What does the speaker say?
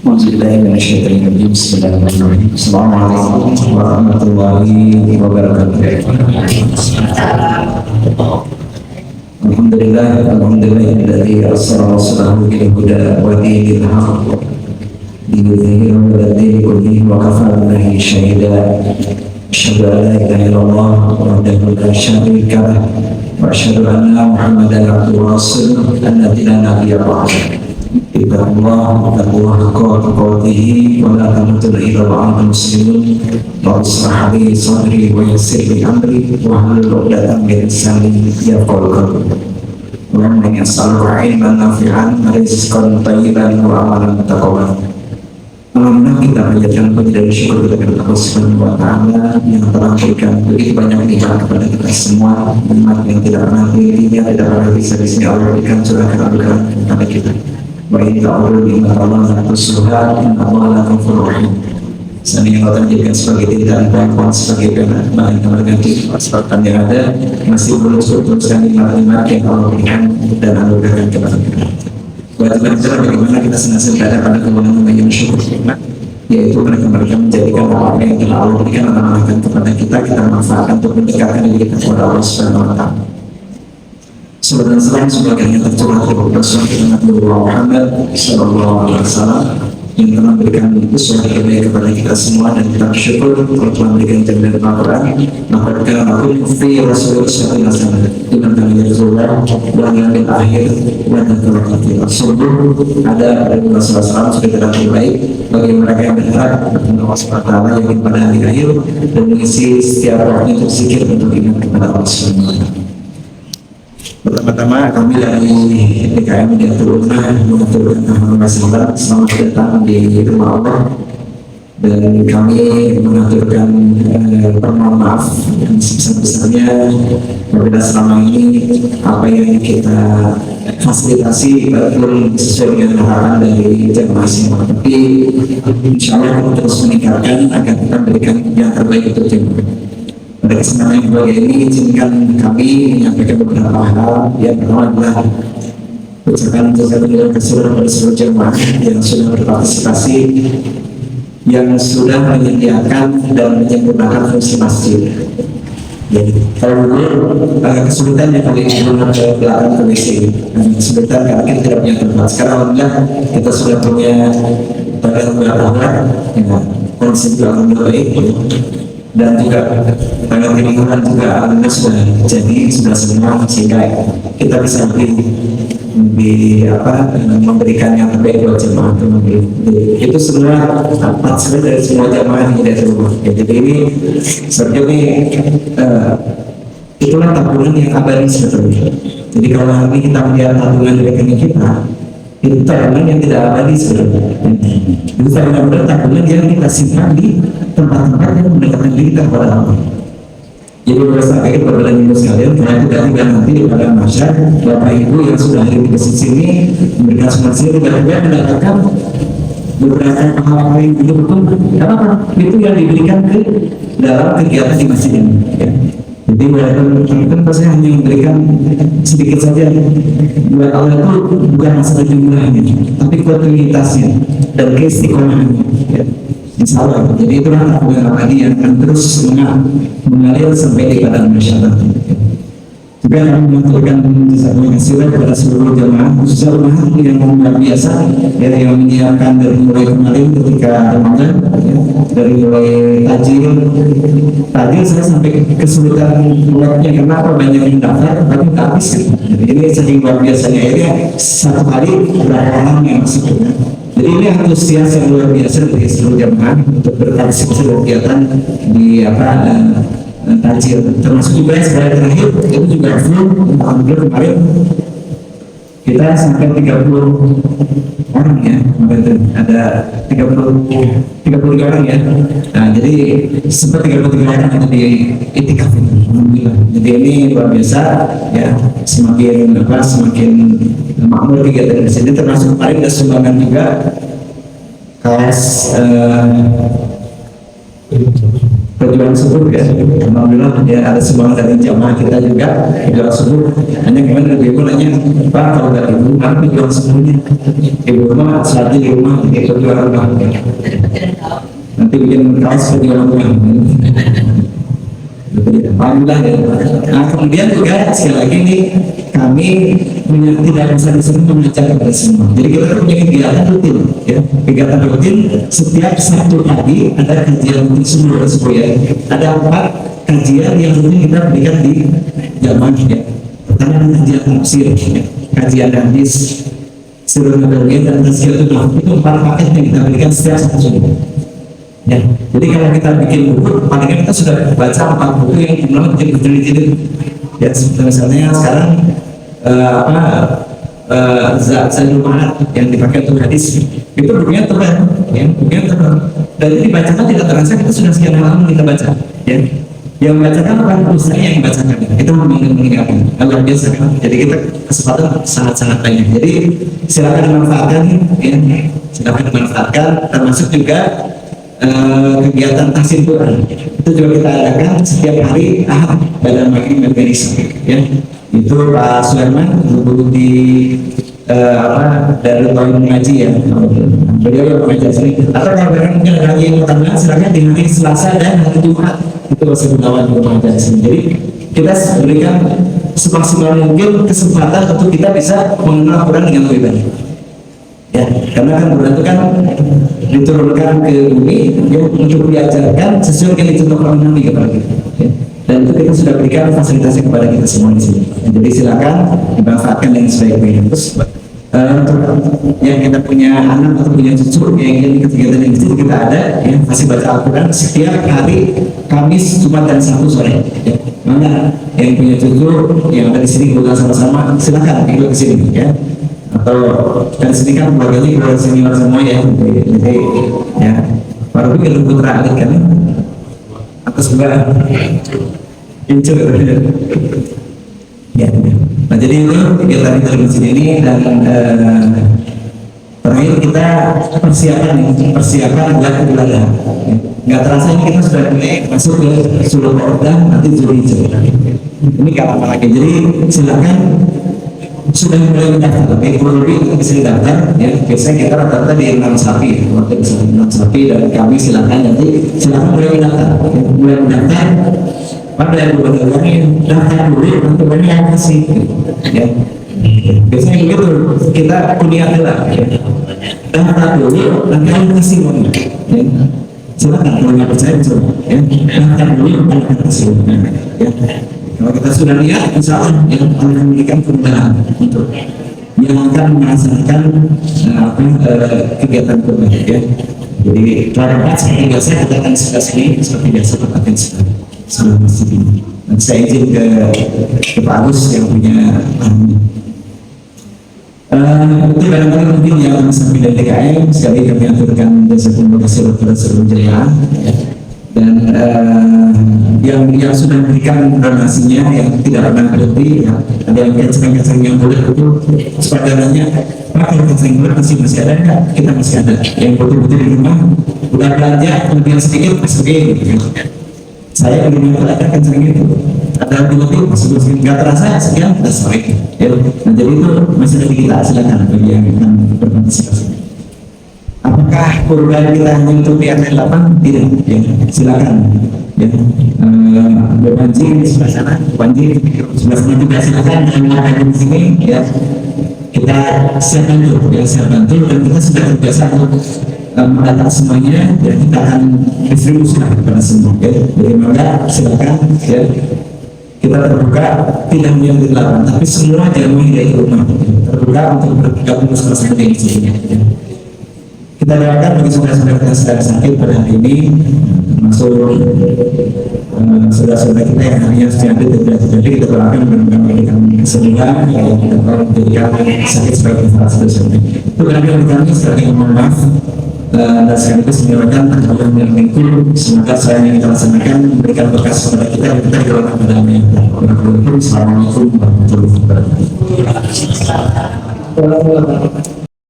أعوذ بالله من الشيطان الرجيم بسم الله الرحمن الرحيم السلام عليكم ورحمة الله وبركاته الحمد لله الذي أرسل رسوله بالهدى ودين الحق ليظهره على الدين كله وكفى بالله شهيدا أشهد أن لا إله إلا الله وحده لا شريك له وأشهد أن محمدا عبده ورسوله الذي لا نبي بعده اتقوا الله حق تقاته ولا تموتن إلا وأنتم مسلمون رب اشرح لي صدري ويسر لي أمري واحلل عقدة من لساني يفقهوا قولي اللهم إني أسألك علما نافعا ورزقا طيبا وعملا متقبلا. Alhamdulillah kita panjatkan puji dan syukur kepada Allah Subhanahu wa Ta'ala yang telah memberikan begitu banyak nikmat kepada kita semua, nikmat yang tidak pernah dirinya, tidak pernah bisa di sini Allah berikan curahkan Al-Quran kepada kita. Wa inna ta'ala nikmat Allah la tusuha inna Allah la ghafurur rahim. Seandainya Allah menjadikan sebagai diri dan perempuan sebagai bahan yang berganti kesempatan yang ada masih belum teruskan nikmat-nikmat yang Allah berikan dan anugerahkan kepada kita. Kewajiban kita bagaimana kita senantiasa berada pada kebenaran yang bersyukur, yaitu mereka menjadikan apa yang telah Allah berikan dan amanahkan kepada kita manfaatkan untuk mendekatkan diri kita kepada Allah Subhanahu wa Ta'ala. Sebenarnya sebagai yang tercurah dari Rasulullah Muhammad Sallallahu Alaihi Wasallam yang telah memberikan usaha terbaik kepada kita semua, dan kita bersyukur telah memberikan jaminan Al-Quran. Maka aku fi Rasulullah Sallallahu Alaihi Wasallam dengan kalian Rasulullah dan yang akhir dan terbaik. Sungguh ada dari Rasulullah SAW sudah tidak terbaik bagi mereka yang berharap bertemu Allah SWT yang ingin pada hari akhir dan mengisi setiap waktu untuk zikir untuk ingat kepada Allah SWT. Pertama-tama kami dari DKM Media Turunah mengaturkan Alhamdulillah selamat datang di rumah Allah, dan kami mengaturkan permohonan maaf yang sebesar-besarnya apabila selama ini apa yang kita fasilitasi belum sesuai dengan harapan dari jemaah semua, tapi insya Allah kita terus meningkatkan agar kita memberikan yang terbaik untuk jemaah. Pada kesempatan yang baik ini izinkan kami menyampaikan beberapa hal. Yang pertama adalah ucapan terima kasih kepada seluruh jemaah yang sudah berpartisipasi, yang sudah menyediakan dan menyempurnakan fungsi masjid. Jadi kalau dulu agak kesulitan ya kali ini ke belakang ke WC, kesulitan karena kita tidak punya tempat. Sekarang alhamdulillah kita sudah punya pada beberapa hal, kondisi alhamdulillah baik, dan juga tanggal lingkungan juga alhamdulillah sudah jadi sudah semua, sehingga kita bisa memberikan yang terbaik buat jemaah teman-teman. Itu semua hasil dari semua jemaah yang tidak terubah. Jadi ini sebetulnya itulah tabungan yang abadi sebetulnya. Jadi kalau hari ini kita melihat tabungan di rekening kita, itu tabungan yang tidak abadi sebetulnya. Itu tabungan yang kita simpan di tempat-tempat yang mendekatkan diri kita kepada Allah. Jadi berdasarkan perbedaan ibu sekalian, karena itu tiba nanti pada masyarakat Bapak Ibu yang sudah hadir di sini memberikan sumbangan tiba-tiba mendapatkan beberapa hal yang betul-betul apa itu yang diberikan ke dalam kegiatan di masjid ini. Ya. Jadi mereka pasti hanya memberikan sedikit saja. Buat Allah itu bukan masalah jumlahnya, tapi kualitasnya dan keistiqomahannya. Ya. Insya Allah. Jadi itulah tabungan abadi yang akan terus mengalir sampai di padang masyarakat. Juga kami mengaturkan terima kasih kepada seluruh jemaah, khususnya rumah yang luar biasa, yang menyiapkan dari mulai kemarin ketika Ramadan, dari mulai tajil saya sampai kesulitan buatnya karena banyak yang daftar tapi tak habis. Jadi ini saking luar biasanya, ini satu hari berapa orang yang masuk. Jadi ini antusias yang luar biasa dari seluruh jemaah untuk berpartisipasi dalam kegiatan di tajil, termasuk juga sebagai terakhir itu juga alhamdulillah kemarin kita sampai 30 orang ya, ada 33 orang ya. Nah jadi sempat 33 orang ada di itikaf itu, alhamdulillah. Jadi ini luar biasa ya, semakin makmur kegiatan di sini, termasuk kemarin ada sumbangan juga kaos perjuangan subuh ya. Alhamdulillah ya ada sumbangan dari jamaah kita juga perjuangan subuh. Hanya gimana ibu nanya, Pak kalau dari ibu mana perjuangan subuhnya? Ibu rumah saat di rumah itu perjuangan rumah. Nanti bikin kaos perjuangan rumah. Alhamdulillah ya. Nah kemudian juga sekali lagi nih kami tidak bisa disebut mengajar kepada semua. Jadi kita punya kegiatan rutin, ya. Kegiatan rutin setiap Sabtu pagi ada kajian rutin subuh ya. Ada 4 kajian yang rutin kita berikan di jamaah ya. Pertama kajian tafsir, ya. Kajian hadis, sirul nabawi dan tazkiratul nafs itu 4 paket yang kita berikan setiap Sabtu subuh. Ya, jadi kalau kita bikin buku, paling kita sudah baca 4 buku yang jumlahnya jadi berjilid-jilid. Ya, misalnya sekarang Zadul Ma'ad yang dipakai untuk hadis itu bukunya tebal, ya, bukunya tebal. Dan ini dibacakan tidak terasa kita sudah sekian lama kita baca. Ya, yang membacakan bukan ustaz yang membacakan, itu mengingatkan. Luar biasa kan? Jadi kita kesempatan sangat-sangat banyak. Jadi silakan dimanfaatkan, ya, silakan dimanfaatkan, termasuk juga kegiatan tahsin Quran itu juga kita adakan setiap hari Ahad pada maghrib dan isya ya. Itu Pak Sulaiman guru di dari tahun mengaji ya, beliau yang mengajar sini. Atau kalau mungkin ada lagi yang tambahan silakan di hari Selasa dan hari Jumat itu masih gunawan untuk mengajar sini. Jadi kita berikan semaksimal mungkin kesempatan untuk kita bisa mengenal Quran dengan lebih baik. Ya, karena kan Quran itu kan diturunkan ke bumi ya, untuk diajarkan sesuai dengan dicontohkan Nabi kepada kita. Ya. Dan itu kita sudah berikan fasilitasnya kepada kita semua di sini. Jadi silakan dimanfaatkan dengan sebaik-baiknya. Terus untuk yang kita punya anak atau punya cucu yang ingin kegiatan yang itu kita ada ya, masih baca Al-Quran setiap hari Kamis, Jumat dan Sabtu sore. Ya. Mana yang punya cucu yang ada di sini kita sama-sama silakan ikut ke sini ya. Atau dari sini kan keluarganya keluarga senior semua ya, jadi ya baru bikin putra adik kan atas sebelah incur ya. Nah jadi itu kegiatan kita di sini ini dan terakhir kita persiapan buat ibadah. Nggak terasa ini kita sudah mulai masuk ke Zulhijjah nanti Zulhijjah. Ini kapan lagi? Jadi silakan sudah mulai mendaftar, tapi kurang lebih bisa didaftar ya. Biasanya kita rata-rata di 6 sapi, waktu bisa 6 sapi dan kami silakan nanti silakan mulai mendaftar. Pada yang berbeda-beda daftar dulu, nanti banyak yang kasih ya. Biasanya begitu kita kuliah lah ya. Daftar dulu, nanti yang kasih uangnya ya. Silakan kalau nggak percaya coba ya. Daftar dulu, nanti kasih uangnya ya. Kalau kita sudah lihat, insya Allah yang akan memberikan perubahan untuk yang akan melaksanakan kegiatan kurban ya. Jadi kalau seperti biasa kita akan sebelah sini seperti biasa tempatkan sebelah masjid ini. Dan saya izin ke Pak Agus yang punya itu barangkali mungkin yang sampai dari DKM sekali kami aturkan terima kasih kepada seluruh jemaah dan yang sudah memberikan donasinya yang tidak pernah berhenti ya. Ada yang kacang-kacang yang boleh itu sepadanannya Pak kalau kacang boleh masih ada enggak? Kita masih ada yang betul-betul di rumah udah belanja kemudian sedikit masuk gitu. Saya di rumah ada kacang itu ada betul masuk nggak terasa sekian kita sore ya. Nah jadi itu masih ada di kita, silakan bagi yang akan berpartisipasi. Apakah kurban kita hanya untuk di RT 8? Tidak, ya. Silakan. Ya. Panji di sebelah sana, Panji sebelah sana juga silakan yang ada di sini. Ya. Kita siap bantu, ya siap bantu dan kita sudah terbiasa untuk mendata semuanya dan kita akan distribusikan kepada semua. Ya. Jadi maka silakan. Ya. Kita terbuka tidak hanya di 8, tapi semua jamaah dari rumah terbuka untuk bergabung bersama dengan sini. Kita doakan bagi saudara-saudara yang sedang sakit pada hari ini, termasuk saudara-saudara kita yang hanya sejati tidak terjadi, kita doakan mudah-mudahan memberikan kesembuhan yang dapat menjadikan sakit sebagai salah satu saudara. Itu barangkali kami sekali mohon maaf dan sekaligus menyampaikan tanggapan yang itu semoga saya yang kita laksanakan memberikan bekas kepada kita dan kita doakan pada amin. Assalamualaikum warahmatullahi wabarakatuh.